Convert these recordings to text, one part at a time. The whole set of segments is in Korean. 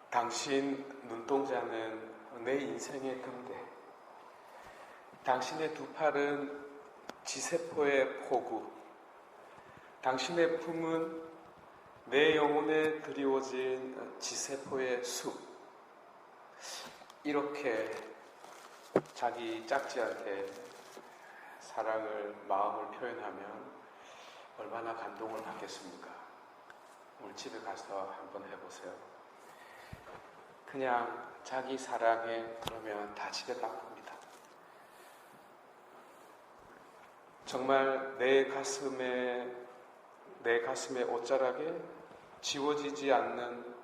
당신 눈동자는 내 인생의 금대. 당신의 두 팔은 지세포의 포구. 당신의 품은 내 영혼에 드리워진 지세포의 숲. 이렇게 자기 짝지한테 사랑을, 마음을 표현하면 얼마나 감동을 받겠습니까? 오늘 집에 가서 한번 해보세요. 그냥 자기 사랑해 그러면 다 집에 바쁩니다. 정말 내 가슴에 옷자락에 지워지지 않는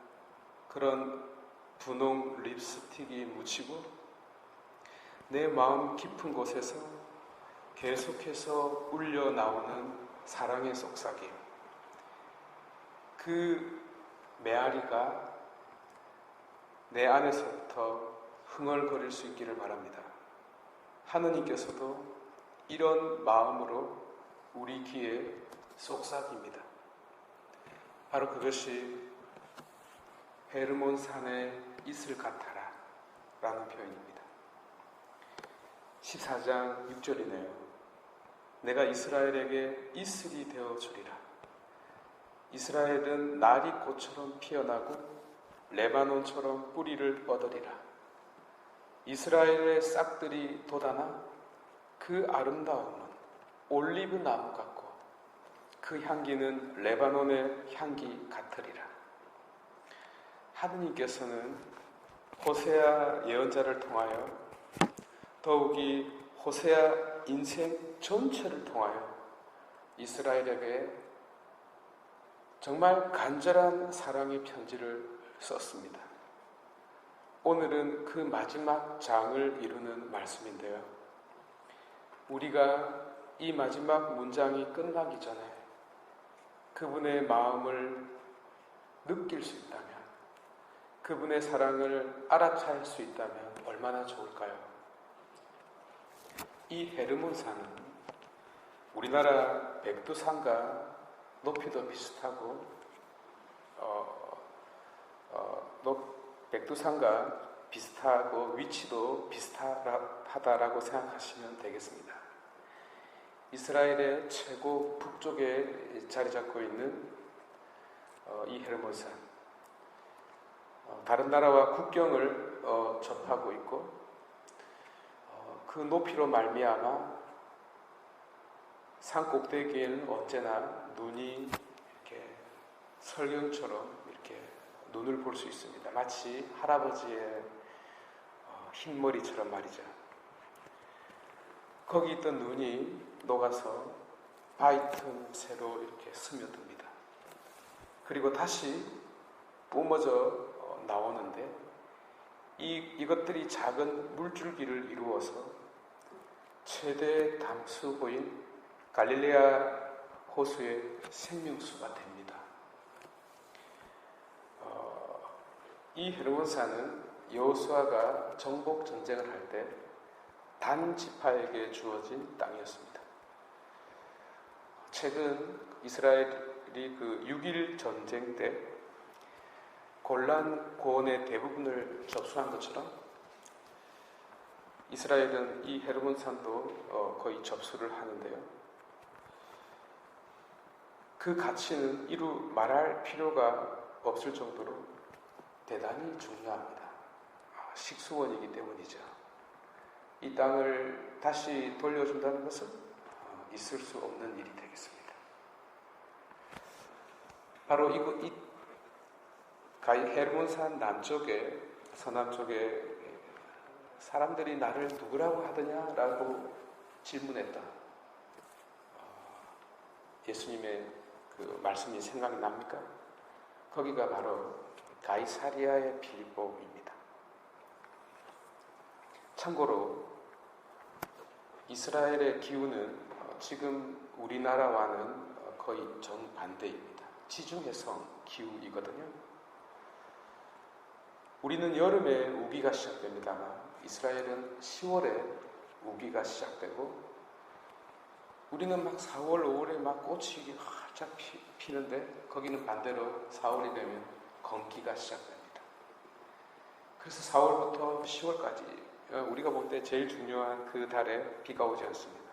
그런 분홍 립스틱이 묻히고 내 마음 깊은 곳에서 계속해서 울려 나오는 사랑의 속삭임. 그 메아리가 내 안에서부터 흥얼거릴 수 있기를 바랍니다. 하느님께서도 이런 마음으로 우리 귀에 속삭입니다. 바로 그것이 헤르몬 산의 이슬 같아라 라는 표현입니다. 14장 6절이네요. 내가 이스라엘에게 이슬이 되어 주리라. 이스라엘은 나리꽃처럼 피어나고 레바논처럼 뿌리를 뻗으리라. 이스라엘의 싹들이 돋아나 그 아름다움은 올리브 나무 같고 그 향기는 레바논의 향기 같으리라. 하느님께서는 호세아 예언자를 통하여 더욱이 호세아 인생 전체를 통하여 이스라엘에게 정말 간절한 사랑의 편지를 썼습니다. 오늘은 그 마지막 장을 이루는 말씀인데요. 우리가 이 마지막 문장이 끝나기 전에 그분의 마음을 느낄 수 있다면, 그분의 사랑을 알아차릴 수 있다면 얼마나 좋을까요? 이 헤르몬산은 우리나라 백두산과 높이도 비슷하고 백두산과 비슷하고 위치도 비슷하다라고 생각하시면 되겠습니다. 이스라엘의 최고 북쪽에 자리 잡고 있는 이 헤르몬산, 다른 나라와 국경을 접하고 있고 그 높이로 말미암아 산 꼭대기에는 언제나 눈이 이렇게 설경처럼 이렇게 눈을 볼 수 있습니다. 마치 할아버지의 흰머리처럼 말이죠. 거기 있던 눈이 녹아서 바위 틈새로 이렇게 스며듭니다. 그리고 다시 뿜어져 나오는데 이것들이 작은 물줄기를 이루어서 최대 담수호인 갈릴레아 호수의 생명수가 됩니다. 이 헤르몬산은 여호수아가 정복 전쟁을 할 때 단 지파에게 주어진 땅이었습니다. 최근 이스라엘이 그 6.1 전쟁 때 골란 고원의 대부분을 접수한 것처럼 이스라엘은 이 헤르몬산도 거의 접수를 하는데요. 그 가치는 이루 말할 필요가 없을 정도로 대단히 중요합니다. 식수원이기 때문이죠. 이 땅을 다시 돌려준다는 것은 있을 수 없는 일이 되겠습니다. 바로 이 헤르몬산 남쪽에, 서남쪽에 사람들이 나를 누구라고 하더냐라고 질문했다. 예수님의 그 말씀이 생각이 납니까? 거기가 바로 가이사리아의 빌보입니다. 참고로 이스라엘의 기후는 지금 우리나라와는 거의 정반대입니다. 지중해성 기후이거든요. 우리는 여름에 우기가 시작됩니다만 이스라엘은 10월에 우기가 시작되고 우리는 막 4월, 5월에 막 꽃이 활짝 피는데 거기는 반대로 4월이 되면 건기가 시작됩니다. 그래서 4월부터 10월까지 우리가 볼 때 제일 중요한 그 달에 비가 오지 않습니다.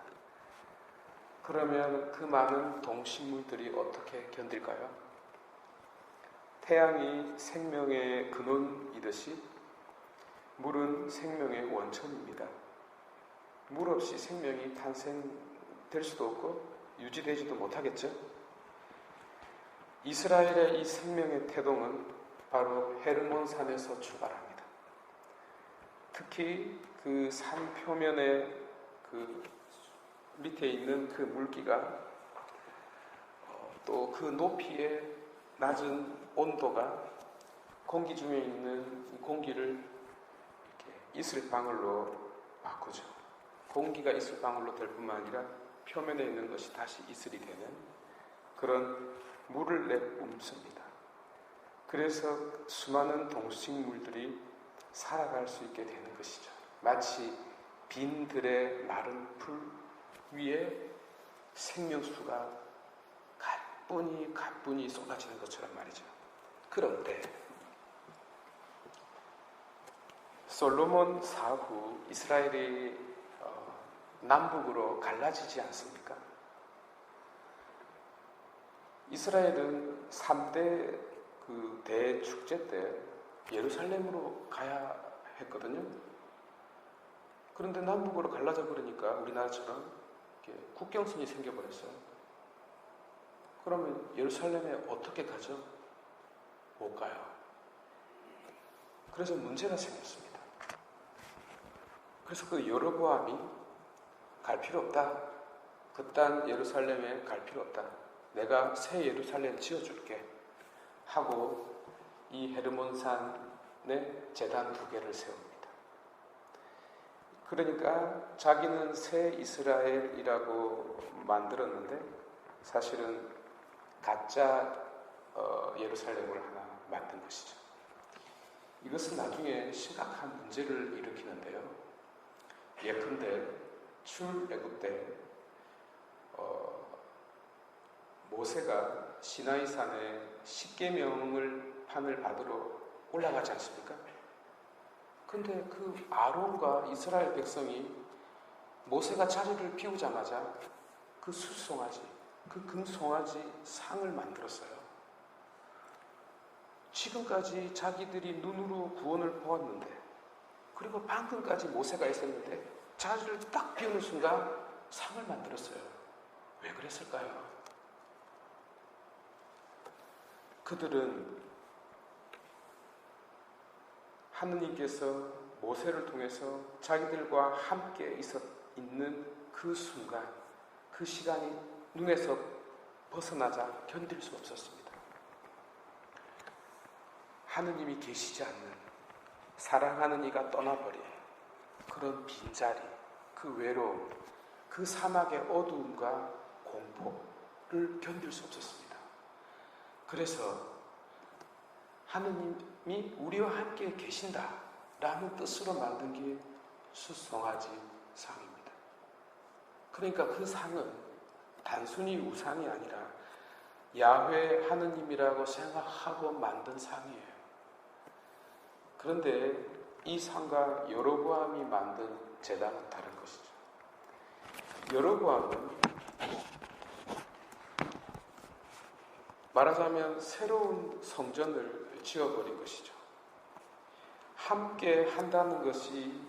그러면 그 많은 동식물들이 어떻게 견딜까요? 태양이 생명의 근원이듯이 물은 생명의 원천입니다. 물 없이 생명이 탄생될 수도 없고 유지되지도 못하겠죠. 이스라엘의 이 생명의 태동은 바로 헤르몬산에서 출발합니다. 특히 그 산 표면에 그 밑에 있는 그 물기가 또 그 높이의 낮은 온도가 공기 중에 있는 공기를 이렇게 이슬방울로 바꾸죠. 공기가 이슬방울로 될 뿐만 아니라 표면에 있는 것이 다시 이슬이 되는 그런 물을 내뿜습니다. 그래서 수많은 동식물들이 살아갈 수 있게 되는 것이죠. 마치 빈 들의 마른 풀 위에 생명수가 가뿐히 쏟아지는 것처럼 말이죠. 그런데 솔로몬 사후 이스라엘이 남북으로 갈라지지 않습니까? 이스라엘은 3대 그 대축제 때 예루살렘으로 가야 했거든요. 그런데 남북으로 갈라져 버리니까 우리나라처럼 이렇게 국경선이 생겨버렸어요. 그러면 예루살렘에 어떻게 가죠? 못 가요. 그래서 문제가 생겼습니다. 그래서 그 여로보암이 갈 필요 없다. 그딴 예루살렘에 갈 필요 없다. 내가 새 예루살렘 지어줄게 하고 이 헤르몬산에 제단 2개를 세웁니다. 그러니까 자기는 새 이스라엘이라고 만들었는데 사실은 가짜 예루살렘을 하나 만든 것이죠. 이것은 나중에 심각한 문제를 일으키는데요. 예컨대 출애굽 때 모세가 시나이산에 십계명을 받으러 올라가지 않습니까? 근데 그 아론과 이스라엘 백성이 모세가 자리를 비우자마자 그 숫송아지, 그 금송아지 상을 만들었어요. 지금까지 자기들이 눈으로 구원을 보았는데, 그리고 방금까지 모세가 있었는데 자리를 딱 비우는 순간 상을 만들었어요. 왜 그랬을까요? 그들은 하느님께서 모세를 통해서 자기들과 함께 있는 그 순간, 그 시간이 눈에서 벗어나자 견딜 수 없었습니다. 하느님이 계시지 않는, 사랑하는 이가 떠나버린 그런 빈자리, 그 외로움, 그 사막의 어두움과 공포를 견딜 수 없었습니다. 그래서 하느님이 우리와 함께 계신다라는 뜻으로 만든 게 숫송아지 상입니다. 그러니까 그 상은 단순히 우상이 아니라 야훼 하느님이라고 생각하고 만든 상이에요. 그런데 이 상과 여로보암이 만든 제단은 다른 것이죠. 여로보암은 말하자면 새로운 성전을 지어버린 것이죠. 함께 한다는 것이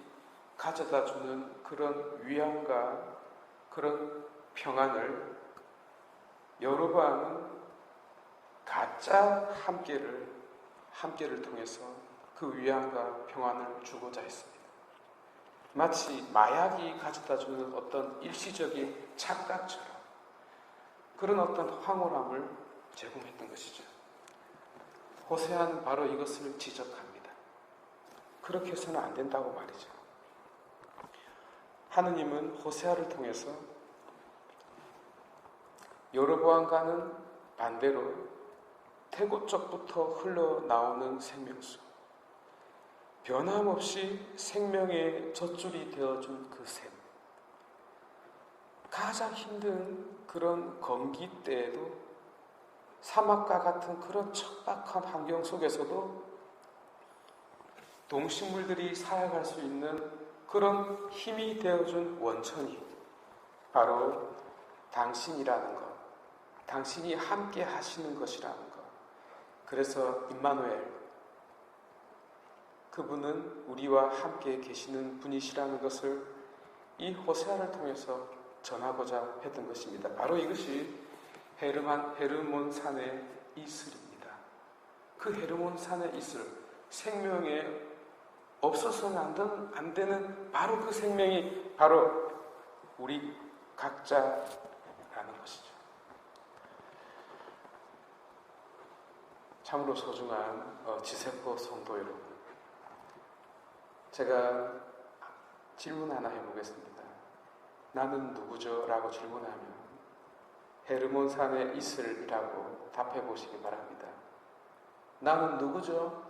가져다 주는 그런 위안과 그런 평안을 여로보암은 가짜 함께를 통해서 그 위안과 평안을 주고자 했습니다. 마치 마약이 가져다 주는 어떤 일시적인 착각처럼 그런 어떤 황홀함을 제공했던 것이죠. 호세아는 바로 이것을 지적합니다. 그렇게 해서는 안 된다고 말이죠. 하느님은 호세아를 통해서 여로보암과는 반대로 태고 쪽부터 흘러나오는 생명수, 변함없이 생명의 젖줄이 되어준 그 샘, 가장 힘든 그런 건기 때에도 사막과 같은 그런 척박한 환경 속에서도 동식물들이 살아갈 수 있는 그런 힘이 되어준 원천이 바로 당신이라는 것, 당신이 함께 하시는 것이라는 것. 그래서 임마누엘, 그분은 우리와 함께 계시는 분이시라는 것을 이 호세아를 통해서 전하고자 했던 것입니다. 바로 이것이 헤르몬 산의 이슬입니다. 그 헤르몬 산의 이슬, 생명에 없어서는 안 되는 바로 그 생명이 바로 우리 각자라는 것이죠. 참으로 소중한 지세포 성도 여러분, 제가 질문 하나 해보겠습니다. 나는 누구죠? 라고 질문하면 헤르몬 산의 이슬이라고 답해 보시기 바랍니다. 나는 누구죠?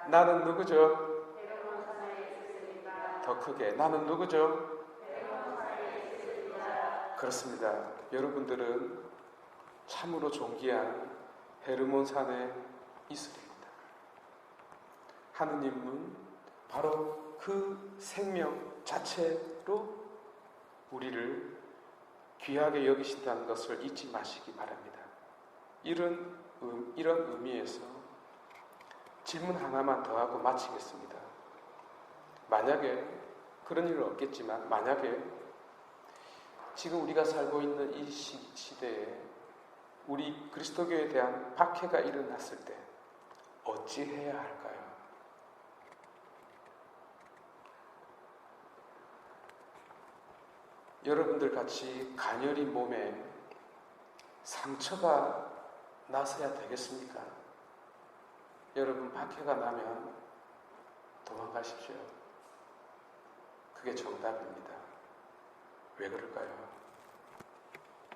나는 누구죠? 더 크게, 나는 누구죠? 그렇습니다. 여러분들은 참으로 존귀한 헤르몬 산의 이슬입니다. 하느님은 바로 그 생명 자체로 우리를 귀하게 여기신다는 것을 잊지 마시기 바랍니다. 이런 의미에서 질문 하나만 더 하고 마치겠습니다. 만약에 그런 일은 없겠지만 만약에 지금 우리가 살고 있는 이 시대에 우리 그리스도교에 대한 박해가 일어났을 때 어찌 해야 할까요? 여러분들 같이 가녀린 몸에 상처가 나서야 되겠습니까? 여러분 박해가 나면 도망가십시오. 그게 정답입니다. 왜 그럴까요?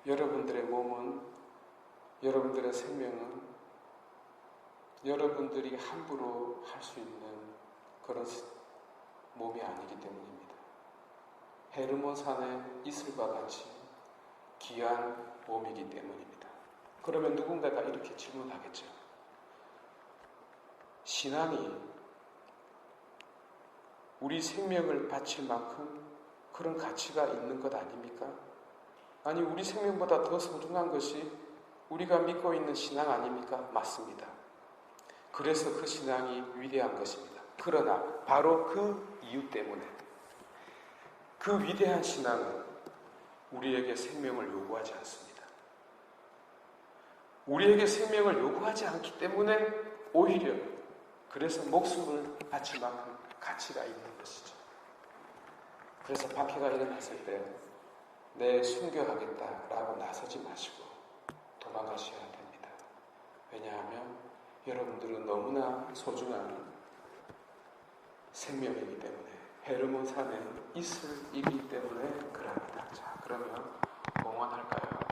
여러분들의 몸은, 여러분들의 생명은 여러분들이 함부로 할 수 있는 그런 몸이 아니기 때문입니다. 헤르몬 산의 이슬과 같이 귀한 몸이기 때문입니다. 그러면 누군가가 이렇게 질문하겠죠. 신앙이 우리 생명을 바칠 만큼 그런 가치가 있는 것 아닙니까? 아니, 우리 생명보다 더 소중한 것이 우리가 믿고 있는 신앙 아닙니까? 맞습니다. 그래서 그 신앙이 위대한 것입니다. 그러나 바로 그 이유 때문에 그 위대한 신앙은 우리에게 생명을 요구하지 않습니다. 우리에게 생명을 요구하지 않기 때문에 오히려 그래서 목숨을 바칠 만큼 가치가 있는 것이죠. 그래서 박해가 일어났을 때 내 순교하겠다라고 나서지 마시고 도망가셔야 됩니다. 왜냐하면 여러분들은 너무나 소중한 생명이기 때문에, 헤르몬 산의 이슬이기 때문에 그럽니다. 자, 그러면 봉헌할까요?